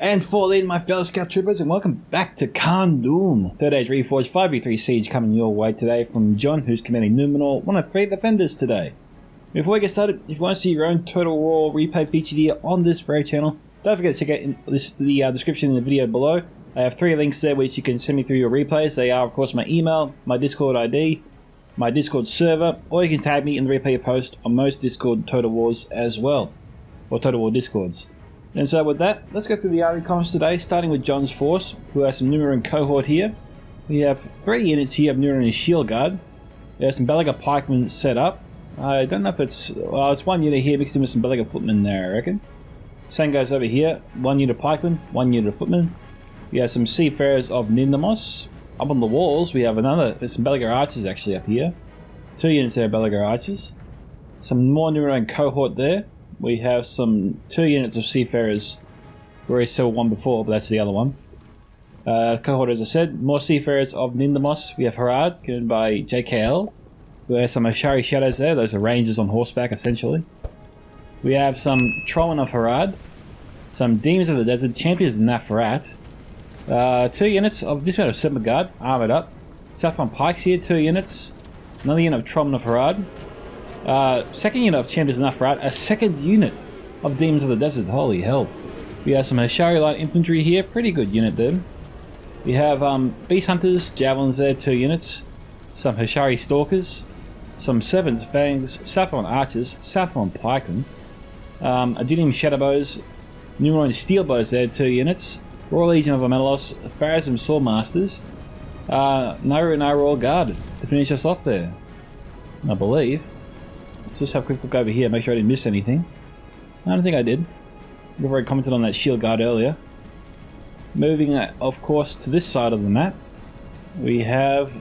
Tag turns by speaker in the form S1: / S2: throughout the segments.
S1: And fall in, my fellow scout troopers, and welcome back to Doom. Third Age Reforged 5v3 Siege coming your way today from John, who's commanding Numenor, one of 3 defenders today. Before we get started, if you want to see your own Total War replay featured here on this very channel, don't forget to check out the description in the video below. I have 3 links there which you can send me through your replays. They are, of course, my email, my Discord ID, my Discord server, or you can tag me in the replay post on most Discord Total Wars as well, or Total War Discords. And so with that, let's go through the army comments today, starting with John's force, who has some Numenor cohort here. We have 3 units here of Numenor Shield Guard. There's some Belaga pikemen set up. I don't know if it's... well, it's 1 unit here mixed in with some Belaga footmen there, I reckon. Same goes over here. 1 unit of pikemen, 1 unit of footmen. We have some Seafarers of Nindamos. Up on the walls, we have there's some Belaga archers actually up here. 2 units there of Belaga archers. Some more Numenor cohort there. We have some 2 units of Seafarers. We already saw 1 before, but that's the other one. Cohort, as I said, more Seafarers of Nindamos. We have Harad, given by JKL. We have some Ashari Shadows there. Those are rangers on horseback, essentially. We have some Trollmen of Harad. Some Demons of the Desert, Champions of Nafarat. 2 units of Dismount of Serpent Guard, armoured up. Southbound Pikes here, 2 units. Another unit of Trollmen of Harad. Second unit of Champions of Nafarat, a second unit of Demons of the Desert, holy hell. We have some Ashari Light Infantry here, pretty good unit then. We have Beast Hunters, Javelins there, 2 units. Some Ashari Stalkers, some Serpent's Fangs, Southbound Archers, Southbound Pikemen. Adunium Shadowbows, Numenor Steel Bows there, 2 units. Royal Legion of Amelos, Pharazim Swordmasters, Naru and Naru all guarded to finish us off there, I believe. Let's just have a quick look over here, make sure I didn't miss anything. I don't think I did. We've already commented on that shield guard earlier. Moving, of course, to this side of the map, we have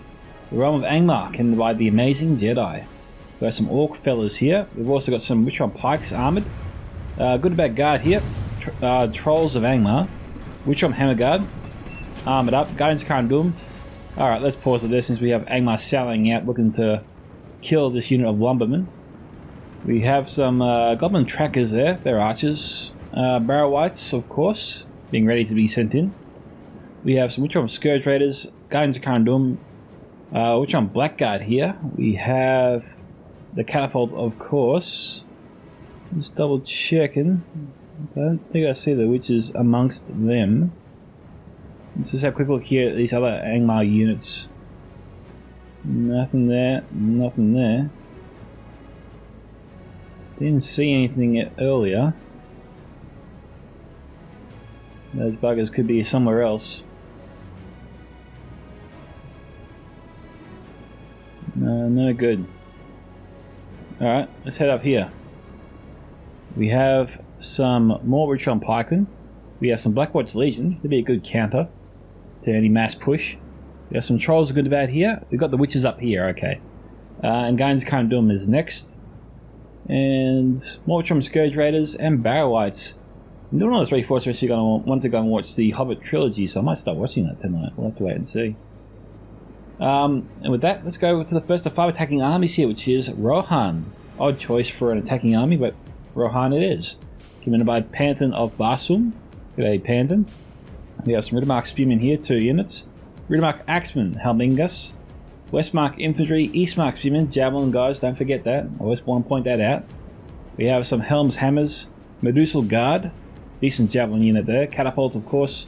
S1: the realm of Angmar, commanded by the amazing Jedi. We've got some Orc fellas here. We've also got some Witchron Pikes armoured. Good about guard here. Trolls of Angmar. Witchron Hammer Guard, armoured up. Guardians of Doom. Alright, let's pause it there since we have Angmar sallying out looking to kill this unit of Lumbermen. We have some Goblin Trackers there, they're archers. Barrow Whites, of course, being ready to be sent in. We have some Witchron Scourge Raiders, Guardians of Doom. Witchron Blackguard here. We have the Catapult, of course. Just double checking. I don't think I see the witches amongst them. Let's just have a quick look here at these other Angmar units. Nothing there, nothing there. Didn't see anything earlier. Those buggers could be somewhere else. No good. Alright, let's head up here. We have some more Witchron Pikemen. We have some Blackwatch Legion. That'd be a good counter to any mass push. We have some Trolls good about here. We've got the Witches up here, okay. And Guardians of Doom is next. And more Witchron Scourge Raiders and Barrow Whites. I'm doing all this Reforged, especially going to want to go and watch the Hobbit trilogy, so I might start watching that tonight. We'll have to wait and see. And with that, let's go to the first of 5 attacking armies here, which is Rohan. Odd choice for an attacking army, but Rohan it is. Commanded by Panthen of Barsum. G'day, Panthen. We have some Riddermark Spearmen here, 2 units. Riddermark Axemen, Helmingus. Westmark Infantry, Eastmark Spearmen, Javelin guys, don't forget that. I always want to point that out. We have some Helm's Hammers, Medusal Guard. Decent Javelin unit there. Catapult, of course.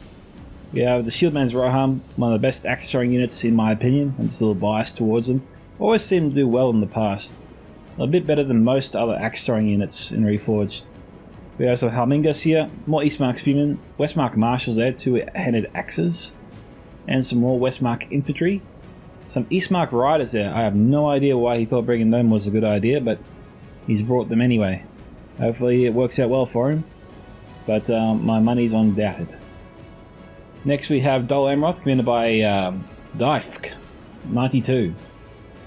S1: We have the Shieldman's Rohan, one of the best axe throwing units in my opinion. I'm still biased towards them. Always seem to do well in the past. A bit better than most other axe throwing units in Reforged. We have some Helmingus here, more Eastmark Spearmen, Westmark Marshals there, 2-handed axes, and some more Westmark Infantry. Some Eastmark Riders there. I have no idea why he thought bringing them was a good idea, but he's brought them anyway. Hopefully it works out well for him, but my money's on doubted. Next we have Dol Amroth, commanded by Dyfk, 92.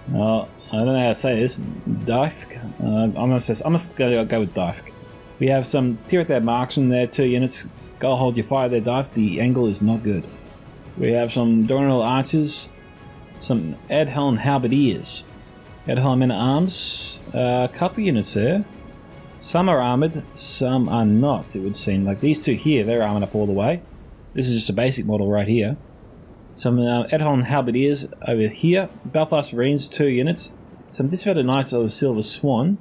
S1: I don't know how to say this. Dyfk. I'm just going to go with Dyfk. We have some Tirithad Marksmen there, 2 units. Go hold your fire there, Dyfk. The angle is not good. We have some Dorinal Archers, some Adhelm Halberdiers, Adhelm Men at Arms, a couple units there. Some are armoured, some are not, it would seem. Like these two here, they're armoured up all the way. This is just a basic model right here. Some Edholm Halberdiers over here. Belfast Marines, 2 units. Some Dismounted Knights of Silver Swan.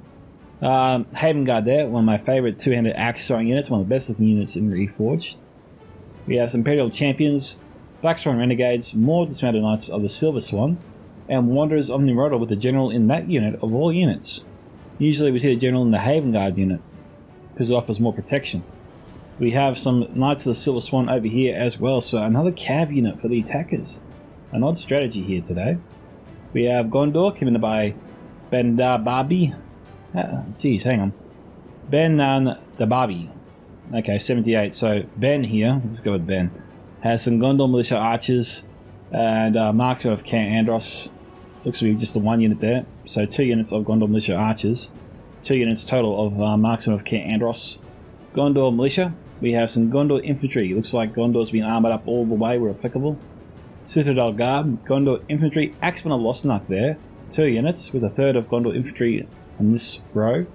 S1: Haven Guard there, one of my favourite two-handed axe throwing units, one of the best looking units in Reforged. We have some Imperial Champions, Blackswan Renegades, more Dismounted Knights of the Silver Swan, and Wanderers of Nimrodel with the General in that unit of all units. Usually we see the General in the Haven Guard unit, because it offers more protection. We have some Knights of the Silver Swan over here as well, so another cav unit for the attackers. An odd strategy here today. We have Gondor, committed by Ben Darbabi. Geez, hang on. Ben Darbabi. Okay, 78. So Ben here, let's go with Ben, has some Gondor Militia Archers and Marksman of Count Andros. Looks to be just the 1 unit there. So 2 units of Gondor Militia Archers. 2 units total of Marksman of Count Andros. Gondor Militia. We have some Gondor Infantry. Looks like Gondor's been armoured up all the way where applicable. Citadel Guard. Gondor Infantry. Axemen of Losnark there. 2 units with a third of Gondor Infantry on this row.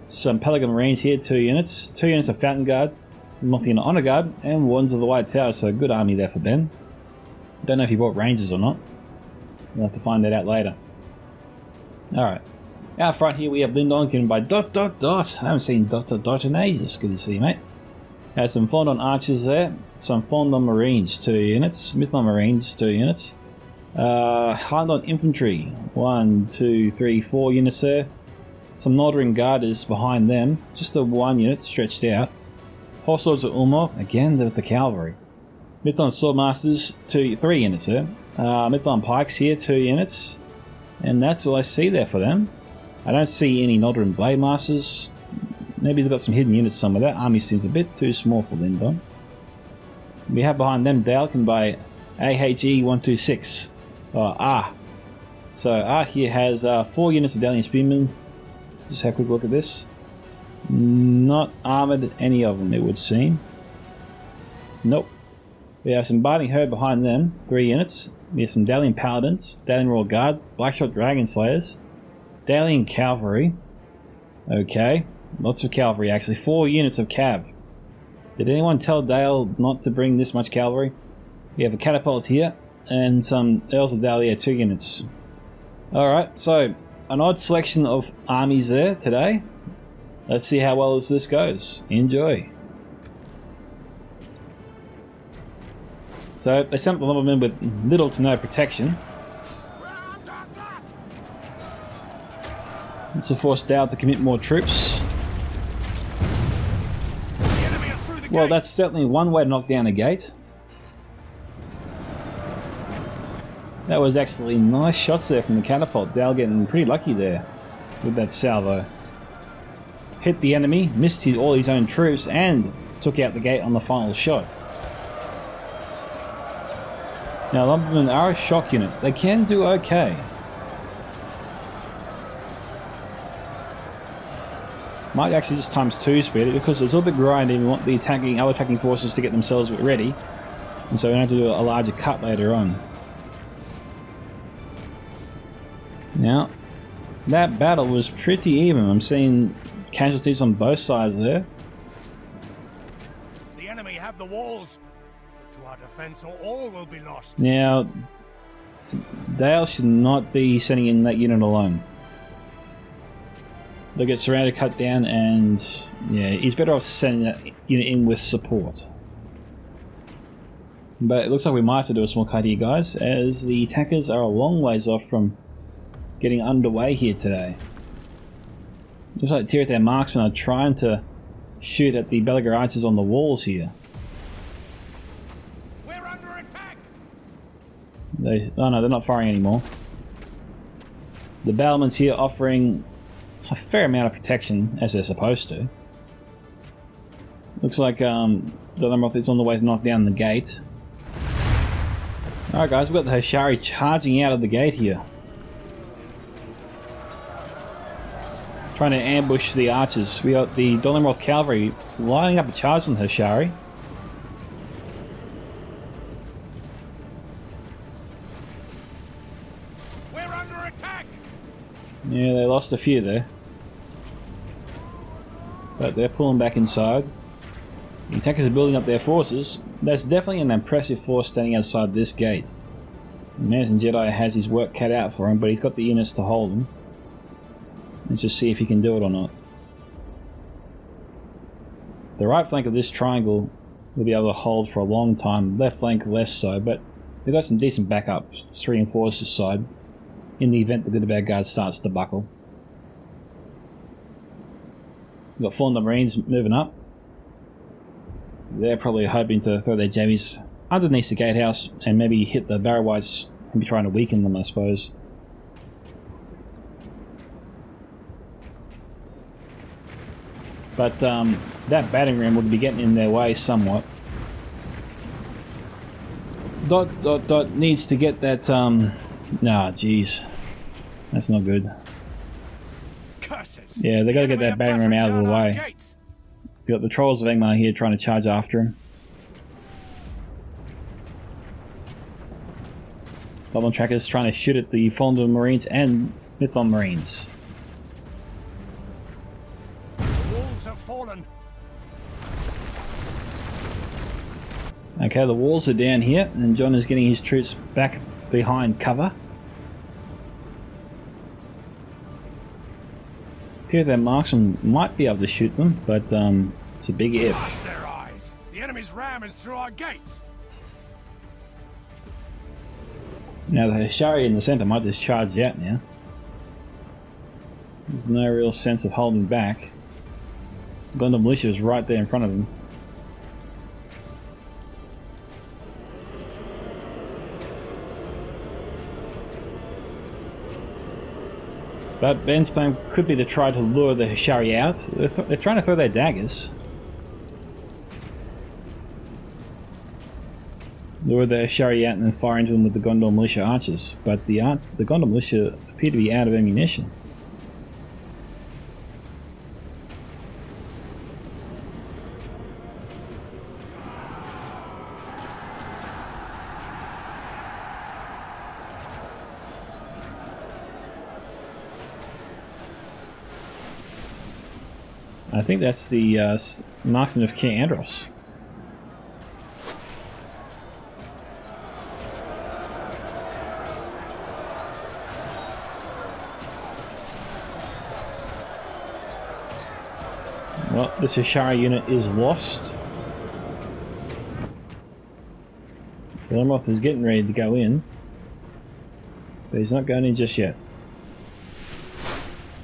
S1: Some Pelican Marines here. 2 units. 2 units of Fountain Guard. Mothian Honor Guard. And Wardens of the White Tower. So good army there for Ben. Don't know if he brought Rangers or not. We'll have to find that out later. Alright. Out front here we have Lindon given by ... I haven't seen ... in ages. Good to see you, mate. Has some Fondon Archers there. Some Fondon Marines, 2 units. Mython Marines, 2 units. Hardon Infantry, 1, 2, 3, 4 units there. Some Nordring Guarders behind them. Just a 1 unit stretched out. Horse Lords of Ulmor, again with the Cavalry. Mython Swordmasters, 3 units there. Mython Pikes here, 2 units. And that's all I see there for them. I don't see any Nordring Blade Masters. Maybe they've got some hidden units somewhere. That army seems a bit too small for Lindon. We have behind them Dalkin by AHE 126. So here has 4 units of Dalian Spearmen. Just have a quick look at this. Not armoured, any of them, it would seem. Nope. We have some Barding Herd behind them, 3 units. We have some Dalian Paladins, Dalian Royal Guard, Blackshot Dragon Slayers, Dalian Cavalry. Okay, lots of cavalry actually. 4 units of cav. Did anyone tell Dale not to bring this much cavalry? We have a catapult here, and some Earls of Dahlia, 2 units. Alright, so an odd selection of armies there today. Let's see how well this goes. Enjoy. So they sent a lot of men with little to no protection. This will force Dale to commit more troops. Well, that's certainly one way to knock down a gate. That was actually nice shots there from the catapult. Dale getting pretty lucky there with that salvo. Hit the enemy, missed all his own troops, and took out the gate on the final shot. Now, Lumbermen are a shock unit. They can do okay. Might actually just ×2 speed it because it's a little bit grindy. We want the other attacking forces to get themselves ready. And so we have to do a larger cut later on. Now, that battle was pretty even. I'm seeing casualties on both sides there.
S2: The enemy have the walls. To our defense or all will be lost.
S1: Now, Dale should not be sending in that unit alone. They'll get surrounded, cut down, and yeah, he's better off sending that unit in with support. But it looks like we might have to do a small cut here, guys, as the attackers are a long ways off from getting underway here today. Looks like Tirith marksmen are trying to shoot at the Belagar archers on the walls here.
S2: We're under attack.
S1: Oh no, they're not firing anymore. The battlements here offering a fair amount of protection, as they're supposed to. Looks like Dolomoth is on the way to knock down the gate. Alright guys, we've got the Hoshari charging out of the gate here. Trying to ambush the archers. We got the Dolomoth cavalry lining up a charge on Hoshari.
S2: We're under attack.
S1: Yeah, they lost a few there. But they're pulling back inside. The attackers are building up their forces. That's definitely an impressive force standing outside this gate. The Manson Jedi has his work cut out for him, but he's got the units to hold him. Let's just see if he can do it or not. The right flank of this triangle will be able to hold for a long time. Left flank less so, but they've got some decent backups to reinforce this side in the event the good or bad guard starts to buckle. We've got Fallen Marines moving up. They're probably hoping to throw their jammies underneath the gatehouse and maybe hit the barrow whites and be trying to weaken them, I suppose. But that battering ram would be getting in their way somewhat. Dot needs to get that nah, jeez. That's not good.
S2: Curses.
S1: Yeah, they gotta get that battering ram out of the way. We've got the Trolls of Angmar here trying to charge after him. Goblin trackers trying to shoot at the Fallen Marines and Mython Marines.
S2: The walls have fallen.
S1: Okay, the walls are down here, and John is getting his troops back behind cover. Two of their marksmen might be able to shoot them, but it's a big if.
S2: Blast their eyes. The enemy's ram is through our gates.
S1: Now the Hishari in the centre might just charge out now. There's no real sense of holding back. Gondor Militia is right there in front of him. But Ben's plan could be to try to lure the Hishari out. They're trying to throw their daggers. Lure the Hishari out and then fire into them with the Gondor Militia archers. But the Gondor Militia appear to be out of ammunition. I think that's the marksman of King Andros. Well, this Hishari unit is lost. Gilmoth is getting ready to go in, but he's not going in just yet.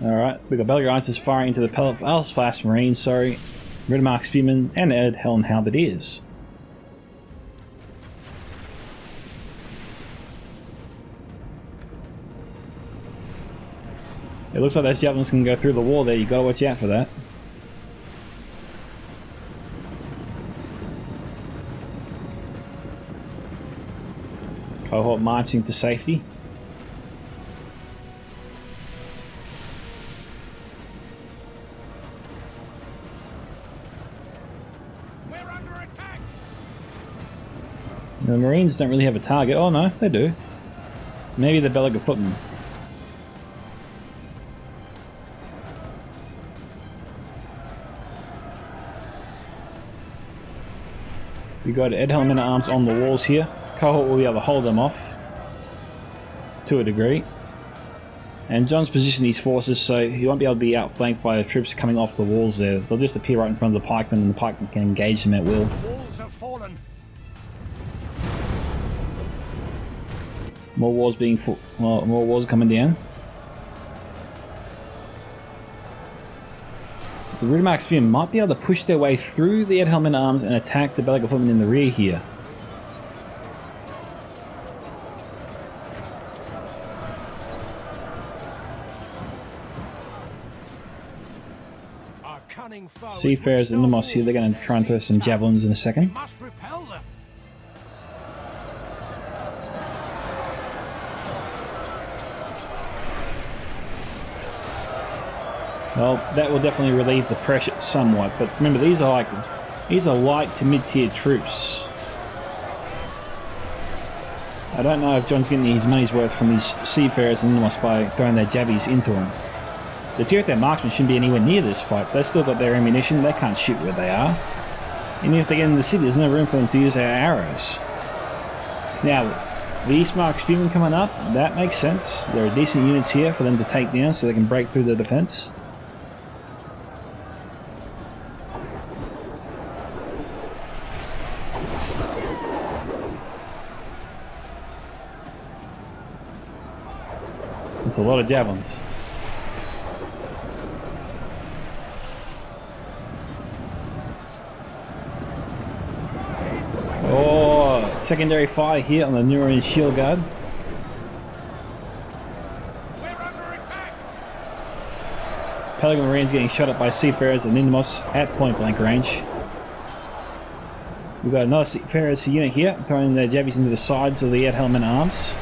S1: Alright, we've got Belgar Archers firing into the pellet of Alsflash Marines, Riddermark Spearmen, and Ed Helm Halberdiers. It looks like those javelins can go through the wall there, you gotta watch out for that. Cohort marching to safety. The Marines don't really have a target. Oh no, they do. Maybe the Belaga footmen. We've got Edhelm Men-at-Arms on the walls here. Cohort will be able to hold them off to a degree. And John's positioned his forces so he won't be able to be outflanked by the troops coming off the walls there. They'll just appear right in front of the pikemen and the pikemen can engage them at will.
S2: The walls have fallen.
S1: More walls more walls coming down. The Riddermark Spearmen might be able to push their way through the Edhelm Men-at-Arms and attack the Belaga footmen in the rear here. Seafarers in the moss here, they're going to try and throw some javelins in a second.
S2: Must repel them.
S1: Well, that will definitely relieve the pressure somewhat, but remember these are light to mid-tier troops. I don't know if John's getting his money's worth from his seafarers in the moss by throwing their jabbies into them. The Tirith marksmen shouldn't be anywhere near this fight. They've still got their ammunition. They can't shoot where they are. And if they get in the city, there's no room for them to use their arrows. Now, the Eastmark Spearmen coming up, that makes sense. There are decent units here for them to take down so they can break through the defense. There's a lot of javelins. Oh, secondary fire here on the Nurin shield guard.
S2: We're under attack.
S1: Pelican Marines getting shot at by Seafarers and Ninmos at point blank range. We've got another Seafarers unit here throwing their jabbies into the sides of the Edhelm arms.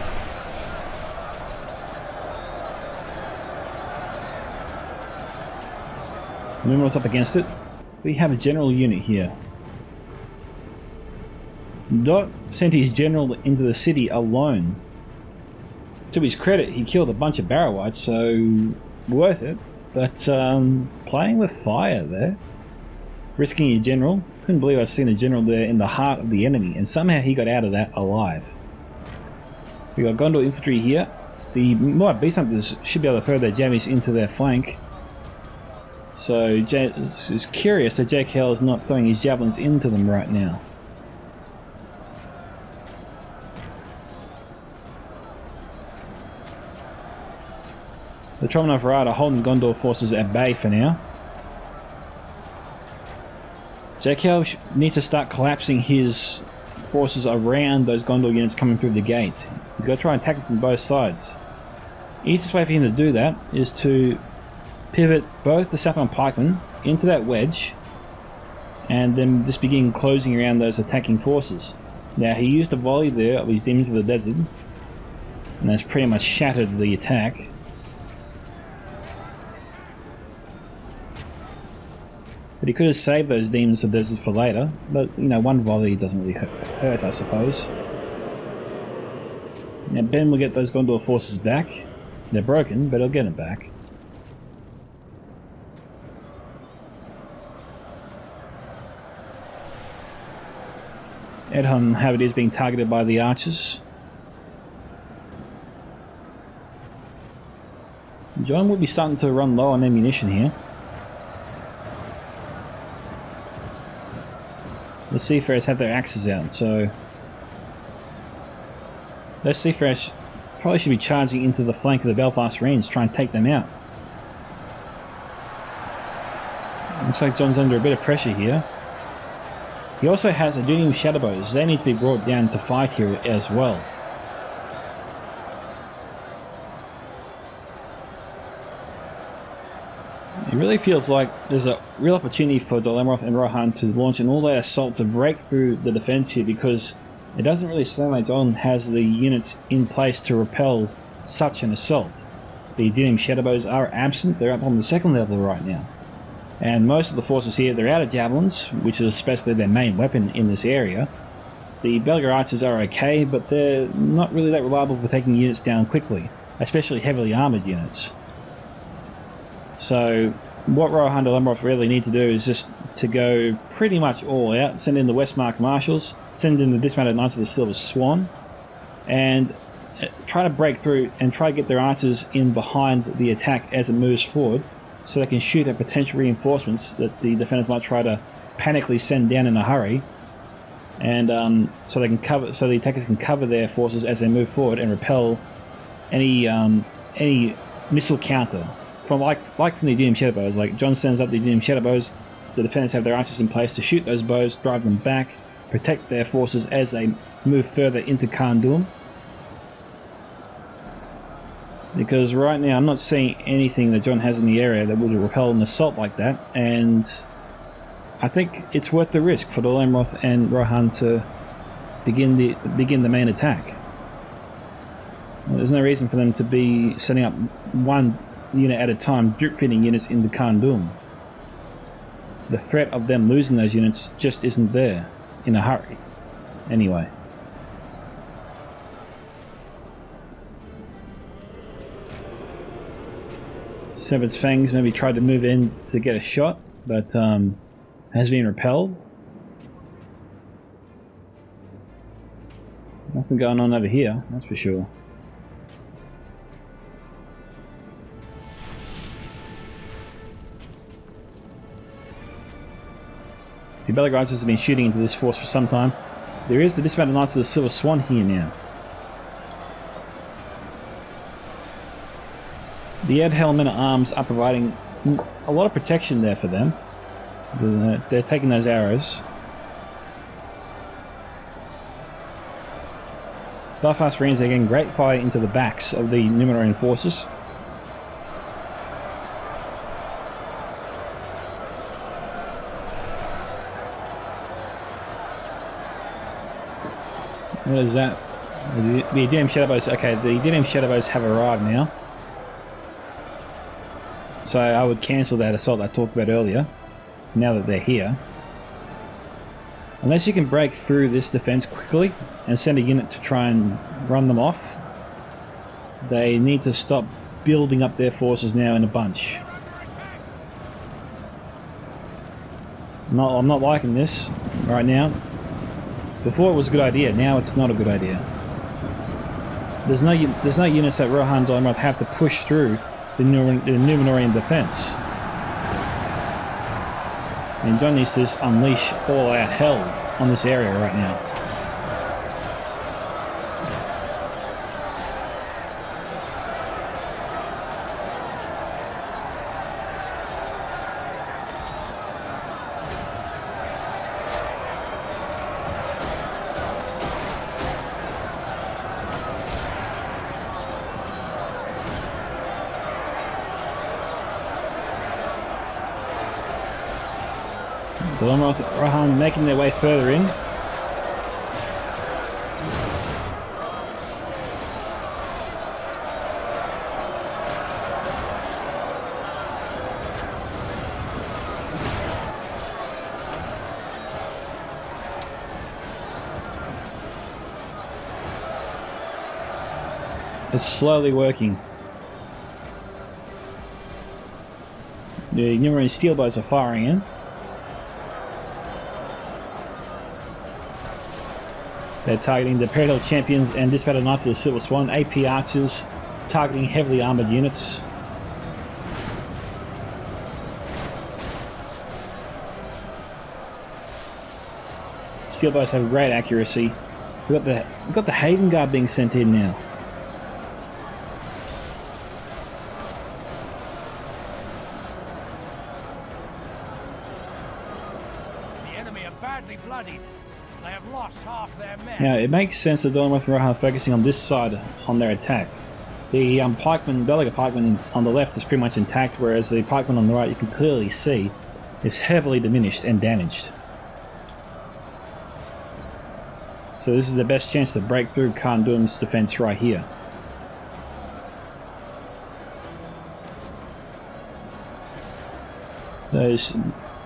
S1: Ninmos up against it. We have a general unit here. Dot sent his general into the city alone. To his credit, he killed a bunch of Barrow-wights, so worth it. But playing with fire there, risking your general. Couldn't believe I've seen a general there in the heart of the enemy, and somehow he got out of that alive. We got Gondor infantry here. The Moab Beast Hunters should be able to throw their jammies into their flank. So it's curious that Jake Hell is not throwing his javelins into them right now. The Tromanov Rad are holding Gondor forces at bay for now. Jake Hell needs to start collapsing his forces around those Gondor units coming through the gate. He's got to try and attack it from both sides. The easiest way for him to do that is to pivot both the Saffron pikemen into that wedge and then just begin closing around those attacking forces. Now he used a volley there of his Demons of the Desert, and that's pretty much shattered the attack. But he could have saved those Demons of the Desert for later, but you know, one volley doesn't really hurt, I suppose. Now Ben will get those Gondor forces back. They're broken, but he'll get them back. Edhelm Habit is being targeted by the archers. John will be starting to run low on ammunition here. The Seafarers have their axes out, so those Seafarers probably should be charging into the flank of the Belfast Marines, try and take them out. Looks like John's under a bit of pressure here. He also has Adunium Shadowbows. They need to be brought down to fight here as well. It really feels like there's a real opportunity for Dol Amroth and Rohan to launch an all-out assault to break through the defense here, because it doesn't really sound like John has the units in place to repel such an assault. The Adunium Shadowbows are absent. They're up on the second level right now. And most of the forces here, they're out of javelins, which is basically their main weapon in this area. The Belgar archers are okay, but they're not really that reliable for taking units down quickly, especially heavily armoured units. So what Rohan and Lemroth really need to do is just to go pretty much all out, send in the Westmark Marshals, send in the Dismounted Knights of the Silver Swan, and try to break through and try to get their archers in behind the attack as it moves forward, so they can shoot at potential reinforcements that the defenders might try to panically send down in a hurry, and so they can cover, so the attackers can cover their forces as they move forward and repel any missile counter from like from the Adunium Shadowbows. Like John sends up the Adunium Shadowbows, the defenders have their archers in place to shoot those bows, drive them back, protect their forces as they move further into Khan Dum. Because right now I'm not seeing anything that John has in the area that would repel an assault like that, and I think it's worth the risk for Dol Amroth and Rohan to begin the main attack. There's no reason for them to be setting up one unit at a time, drip feeding units into Khan Dum. The threat of them losing those units just isn't there in a hurry. Anyway. Severed's Fangs maybe tried to move in to get a shot, but has been repelled. Nothing going on over here, that's for sure. See, Belagrides has been shooting into this force for some time. There is the dismounted Knights of the Silver Swan here now. The Edhelm men at arms are providing a lot of protection there for them. They're taking those arrows. Belfast Marines are getting great fire into the backs of the Numenorean forces. What is that? The Aedirnium Shadowbows. Okay, the Aedirnium Shadowbows have arrived now. So I would cancel that assault I talked about earlier, now that they're here. Unless you can break through this defense quickly and send a unit to try and run them off, they need to stop building up their forces now in a bunch. No, I'm not liking this right now. Before it was a good idea, now it's not a good idea. There's no units that Rohan Dolomroth have to push through the Numenorean defense. And John needs to unleash all out hell on this area right now. Dolomroth Rohan making their way further in. It's slowly working. The Numenorean Steelbows are firing in. They're targeting the Imperial Champions and Dismounted Knights of the Silver Swan, AP Archers, targeting heavily armoured units. Steelbows have great accuracy. We've got the Haven Guard being sent in now.
S2: The enemy are badly bloodied. They have lost half their men.
S1: Now, it makes sense that Dolomroth and Rohan are focusing on this side on their attack. The Belaga pikeman on the left is pretty much intact, whereas the pikeman on the right, you can clearly see, is heavily diminished and damaged. So this is the best chance to break through Khan Doom's defense right here. Those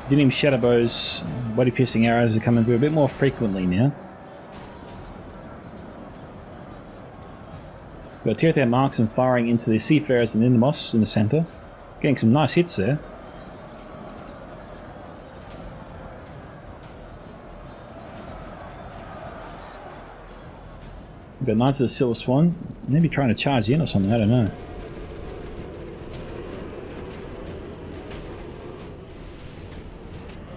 S1: Aedirnium Shadowbows, body-piercing arrows are coming through a bit more frequently now. We've got Tirthan Marksmen firing into the Seafarers and Indomos in the centre. Getting some nice hits there. We've got Knights of the Silver Swan, maybe trying to charge in or something, I don't know.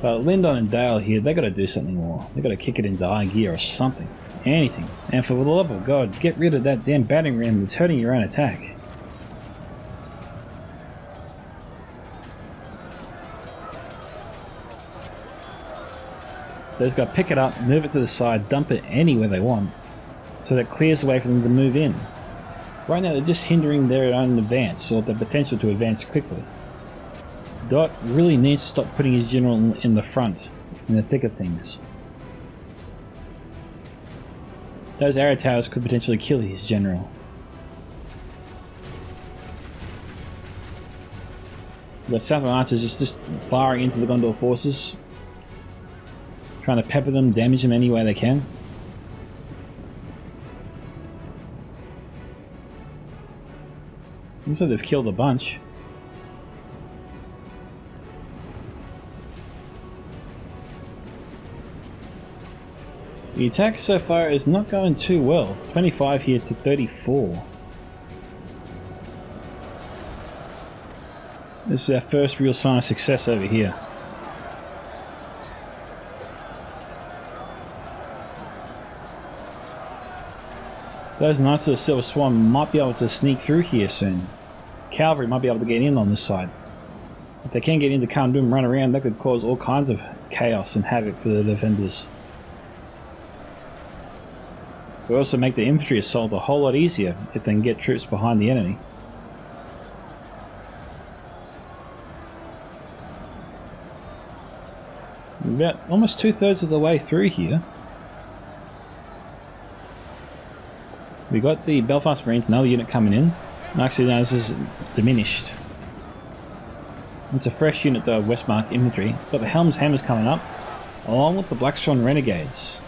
S1: But Lyndon and Dale here, they got to do something more. They got to kick it into high gear or something. Anything. And for the love of God, get rid of that damn battering ram that's hurting your own attack. Those guys pick it up, move it to the side, dump it anywhere they want, so that clears the way for them to move in. Right now they're just hindering their own advance, or the potential to advance quickly. Dot really needs to stop putting his general in the front, in the thick of things. Those arrow towers could potentially kill his general. The Southern Archers just firing into the Gondor forces, trying to pepper them, damage them any way they can. Looks like they've killed a bunch. The attack so far is not going too well. 25 here to 34. This is our first real sign of success over here. Those Knights of the Silver Swan might be able to sneak through here soon. Cavalry might be able to get in on this side. If they can get into Kandum, run around, that could cause all kinds of chaos and havoc for the defenders. It will also make the infantry assault a whole lot easier if they can get troops behind the enemy. About almost 2/3 of the way through here. We got the Belfast Marines, another unit coming in. Actually, no, this is diminished. It's a fresh unit though, Westmark Infantry. Got the Helm's Hammers coming up, along with the Blackstone Renegades.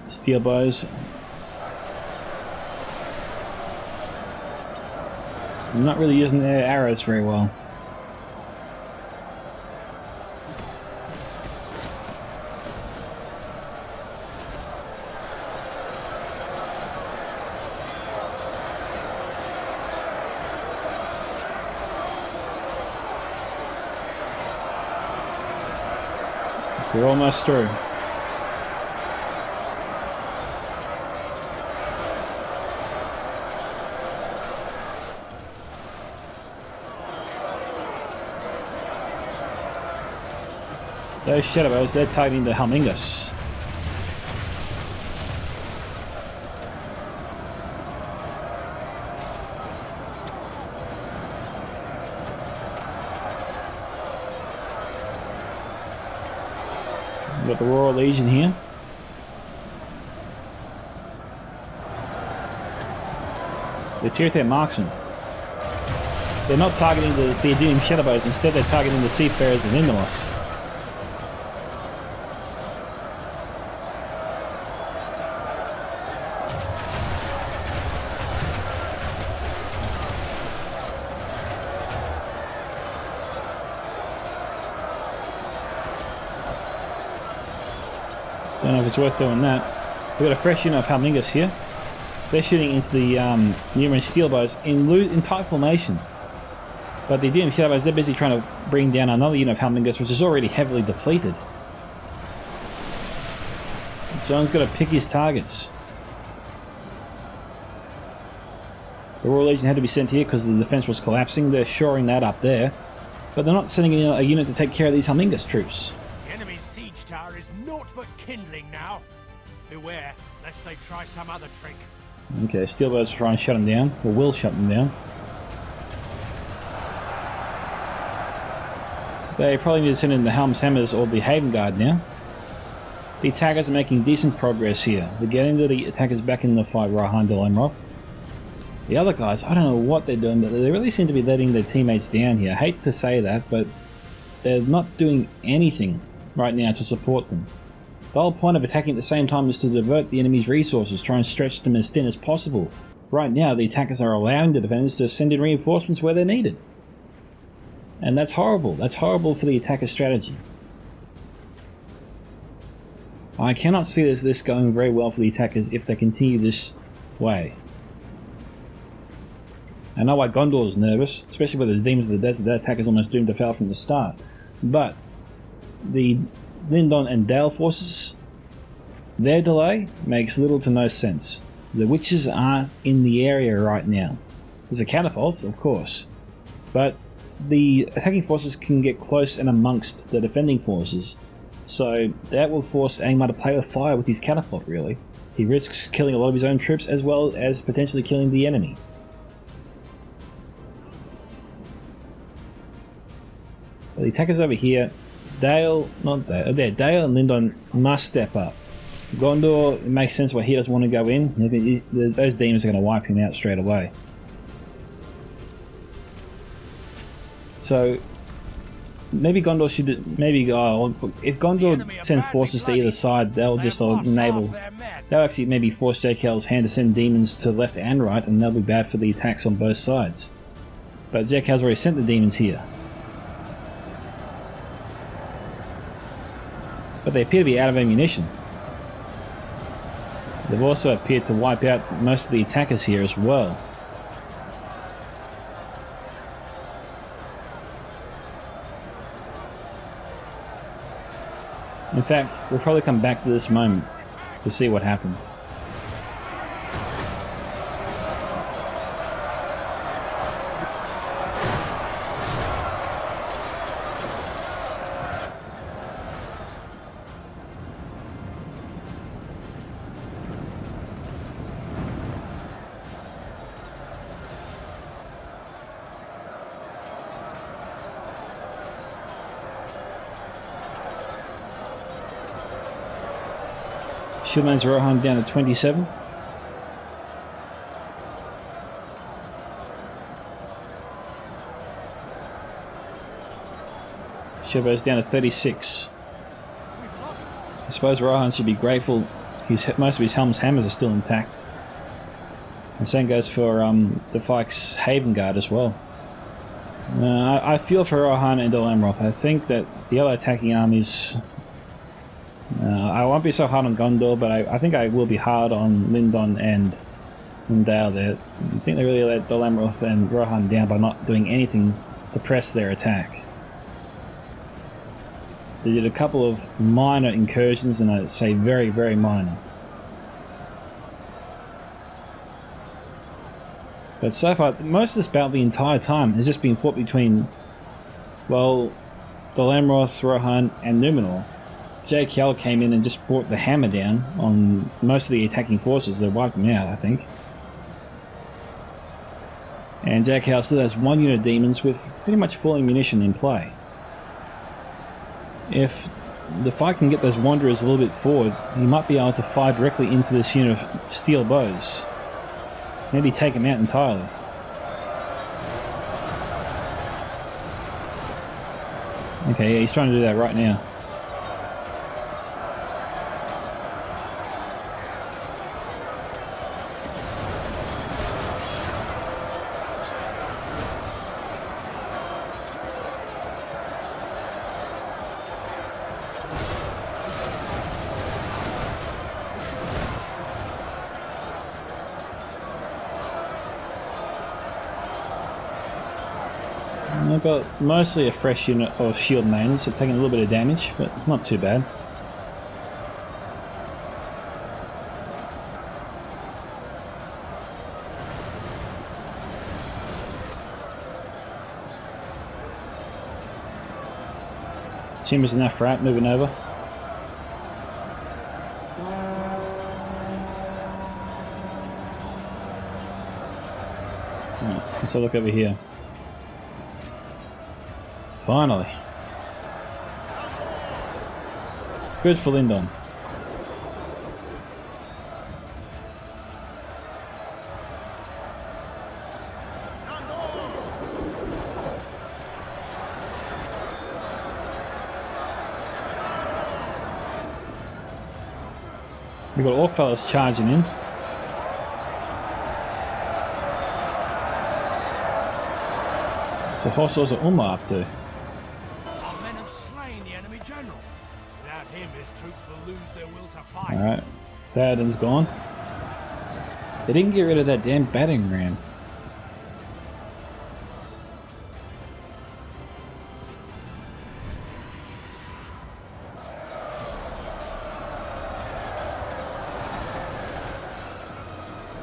S1: Steel Bows. Not really using their arrows very well. We're almost through. Those Shadowbows, they're targeting the Helmingus. We've got the Royal Legion here. The Tirthan Marksmen. They're not targeting the Aedean Shadowbows, instead they're targeting the Seafarers and Indalos. Don't know if it's worth doing that. We've got a fresh unit of Helmingus here. They're shooting into the numerous steel bows in tight formation. But the Aedean Shadowbows, they're busy trying to bring down another unit of Helmingus, which is already heavily depleted. John's got to pick his targets. The Royal Legion had to be sent here because the defense was collapsing. They're shoring that up there. But they're not sending in a unit to take care of these Helmingus troops.
S2: The enemy's siege tower is naught but kindling now. Beware, lest they try some other trick.
S1: Okay, Steelbows will try and shut them down, or will shut them down. They probably need to send in the Helm's Hammers or the Haven Guard now. The attackers are making decent progress here. They're getting the attackers back in the fight, Rahan Delamroth. The other guys, I don't know what they're doing, but they really seem to be letting their teammates down here. I hate to say that, but they're not doing anything right now to support them. The whole point of attacking at the same time is to divert the enemy's resources, try and stretch them as thin as possible. Right now, the attackers are allowing the defenders to send in reinforcements where they're needed. And that's horrible. That's horrible for the attacker strategy. I cannot see this going very well for the attackers if they continue this way. I know why Gondor's nervous, especially with his Demons of the Desert. That attack is almost doomed to fail from the start. But the Lindon and Dale forces, their delay makes little to no sense. The witches aren't in the area right now. There's a catapult, of course, but the attacking forces can get close and amongst the defending forces, so that will force Angmar to play with fire with his catapult, really. He risks killing a lot of his own troops as well as potentially killing the enemy. The attackers over here, Dale and Lindon must step up. Gondor, it makes sense why he doesn't want to go in. Those demons are going to wipe him out straight away. So maybe Gondor should, if Gondor send forces to either side, they'll just they'll actually maybe force JKL's hand to send demons to the left and right, and they'll be bad for the attacks on both sides. But Zek has already sent the demons here. But they appear to be out of ammunition. They've also appeared to wipe out most of the attackers here as well. In fact, we'll probably come back to this moment to see what happened. Shieldman's Rohan down to 27. Shibo's down to 36. I suppose Rohan should be grateful most of his helm's hammers are still intact. And same goes for the Fike's Haven Guard as well. I feel for Rohan and Dalamroth. I think that the other attacking armies... I won't be so hard on Gondor, but I think I will be hard on Lindon and Lindale there. I think they really let Dalamroth and Rohan down by not doing anything to press their attack. They did a couple of minor incursions, and I'd say very, very minor. But so far, most of this battle the entire time has just been fought between, well, Dalamroth, Rohan and Numenor. JKL came in and just brought the hammer down on most of the attacking forces. They wiped them out, I think. And JKL still has one unit of demons with pretty much full ammunition in play. If the fight can get those wanderers a little bit forward, he might be able to fire directly into this unit of steel bows. Maybe take him out entirely. Okay, yeah, he's trying to do that right now. I've got mostly a fresh unit of shield mains, so taking a little bit of damage, but not too bad. Chimber's enough rat moving over. Right, let's have a look over here. Finally. Good for Lindon. We've got all fellas charging in. So Hossos are Umma up to? Alright, Theoden's gone. They didn't get rid of that damn battering ram.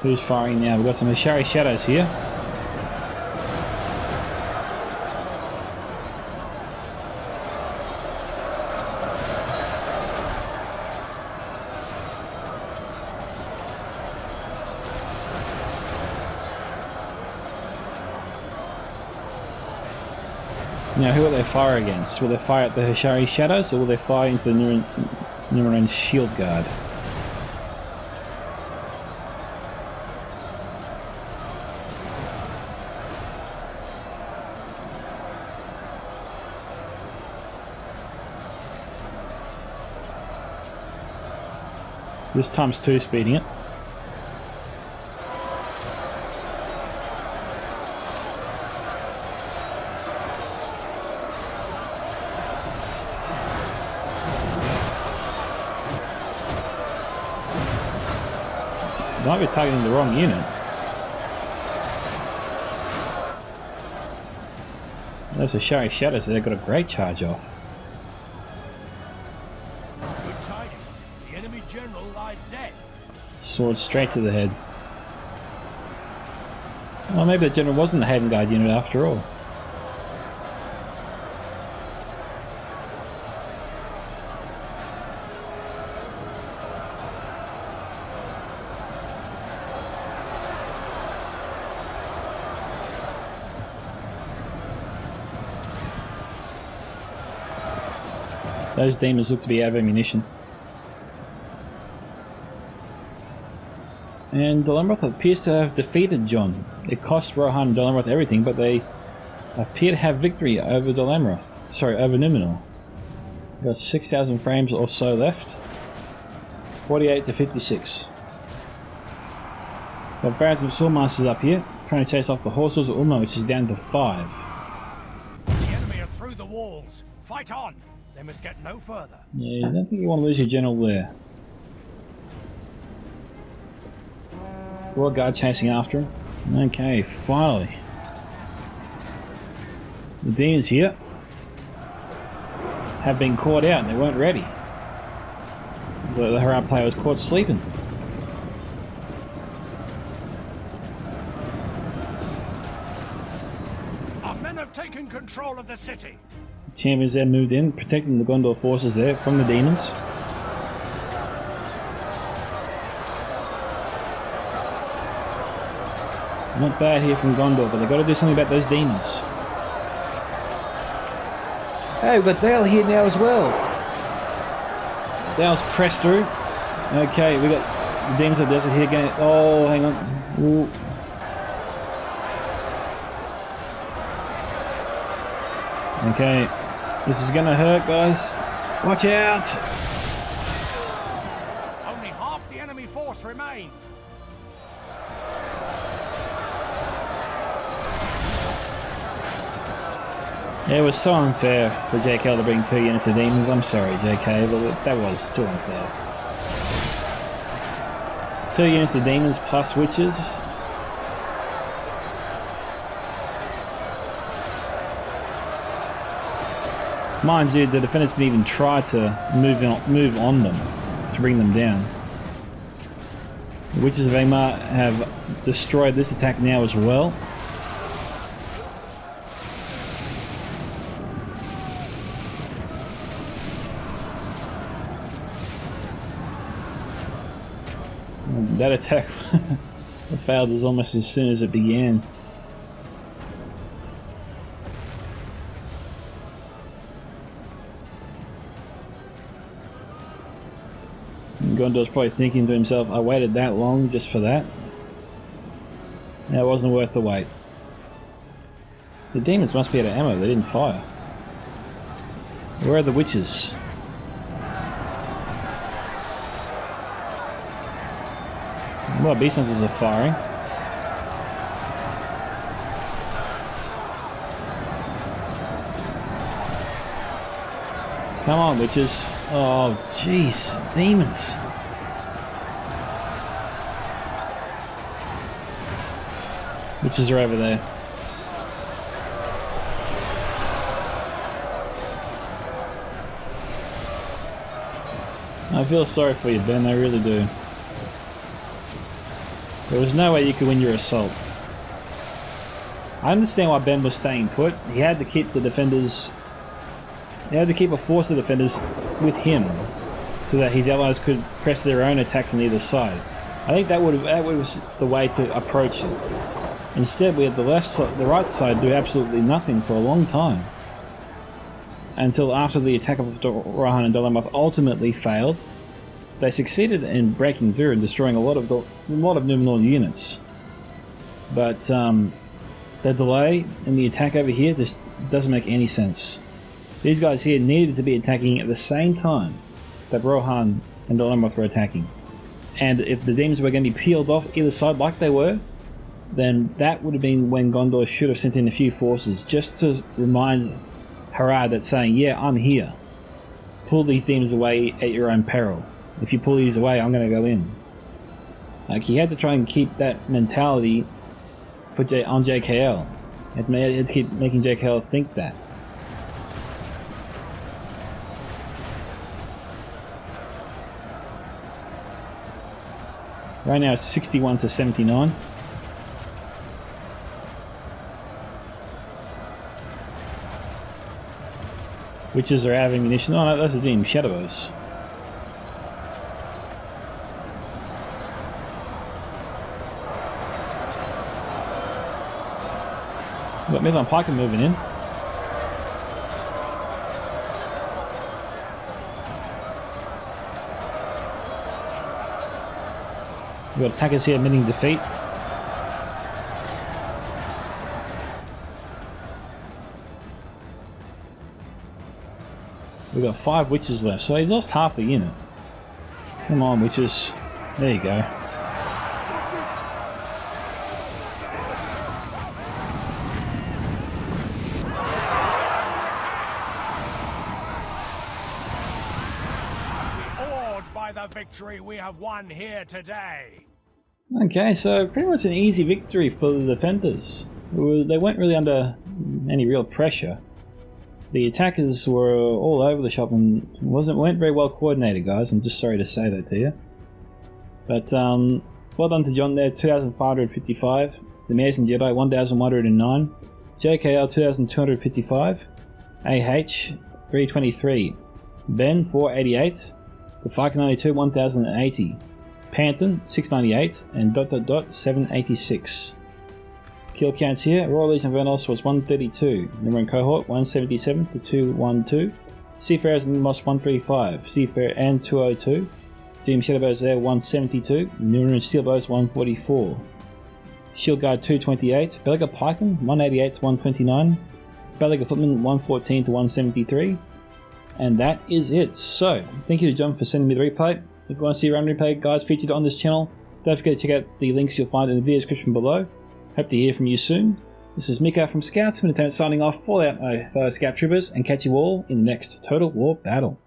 S1: Who's firing now? We've got some Ashari Shadows here. Now, who will they fire against? Will they fire at the Hashari Shadows, or will they fire into the Numeron's Shield Guard? This time's 2 speeding it. Might be targeting the wrong unit. Those are Shari Shadows, they've got a great charge off.
S2: Good tidings. The enemy general lies dead.
S1: Sword straight to the head. Well, maybe the general wasn't the Haven Guard unit after all. Those demons look to be out of ammunition. And Dalemroth appears to have defeated John. It cost Rohan and Dalemroth everything, but they appear to have victory over Dalemroth. Sorry, over Numenor. Got 6,000 frames or so left. 48 to 56. Got Farron's Swordmasters up here, trying to chase off the Horses of Ulmo, which is down to 5.
S2: The enemy are through the walls. Fight on. They must get no further.
S1: Yeah, I don't think you want to lose your general there. Royal Guard chasing after him. Okay, finally. The demons here have been caught out. They weren't ready. So the Harad player was caught sleeping.
S2: Our men have taken control of the city.
S1: Champions there moved in, protecting the Gondor forces there from the demons. Not bad here from Gondor, but they've got to do something about those demons. Hey, we've got Dale here now as well. Dale's pressed through. Okay, we got the demons of the desert here again. Oh, hang on. Ooh. Okay, this is gonna hurt, guys. Watch out!
S2: Only half the enemy force remains.
S1: Yeah, it was so unfair for JK to bring 2 units of demons. I'm sorry, JK, but that was too unfair. 2 units of demons plus witches. Mind you, the defenders didn't even try to move on them to bring them down. The Witches of Angmar have destroyed this attack now as well. That attack failed as almost as soon as it began. Gondor's probably thinking to himself, I waited that long just for that. That wasn't worth the wait. The demons must be out of ammo, they didn't fire. Where are the witches? Well, beast hunters are firing. Come on, witches. Oh, jeez. Demons. Witches are over there. I feel sorry for you, Ben. I really do. There was no way you could win your assault. I understand why Ben was staying put. He had to keep the defenders... He had to keep a force of defenders with him so that his allies could press their own attacks on either side. I think that was the way to approach it. Instead, we had the right side do absolutely nothing for a long time. Until after the attack of Rohan and Dalemroth ultimately failed, they succeeded in breaking through and destroying a lot of Numenor units. But the delay in the attack over here just doesn't make any sense. These guys here needed to be attacking at the same time that Rohan and Dalemroth were attacking. And if the demons were going to be peeled off either side like they were, then that would have been when Gondor should have sent in a few forces just to remind Harad that saying, yeah, I'm here. Pull these demons away at your own peril. If you pull these away, I'm going to go in. Like, he had to try and keep that mentality for on JKL. He had to keep making JKL think that. Right now it's 61 to 79. Witches are out of ammunition. Oh no, those are doing Shadowbows. We've got Midland Pike moving in. We've got attackers here admitting defeat. We've got 5 witches left, so he's lost half the unit. Come on, witches. There you go.
S2: Awed by the victory we have won here today.
S1: Okay, so pretty much an easy victory for the defenders. They weren't really under any real pressure. The attackers were all over the shop and weren't very well coordinated, guys. I'm just sorry to say that to you. But well done to John there, 2,555. The Mares and Jedi, 1,109. JKL, 2,255. AH, 323. Ben, 488. The Fike 92, 1,080. Panther, 698. And ... 786. Kill counts here. Royal Legion of Venos was 132. Number in cohort 177 to 212. Seafarers and Moss 135. Seafarer and 202. Doom Shadowbows there 172. Number in Steelbows 144. Shield Guard 228. Bellaga Pikeman 188 to 129. Bellaga Footman 114 to 173. And that is it. So, thank you to John for sending me the replay. If you want to see a run replay, guys, featured on this channel, don't forget to check out the links you'll find in the video description below. Hope to hear from you soon. This is Micka from Scouts, Lieutenant signing off for my fellow Scout Troopers, and catch you all in the next Total War battle.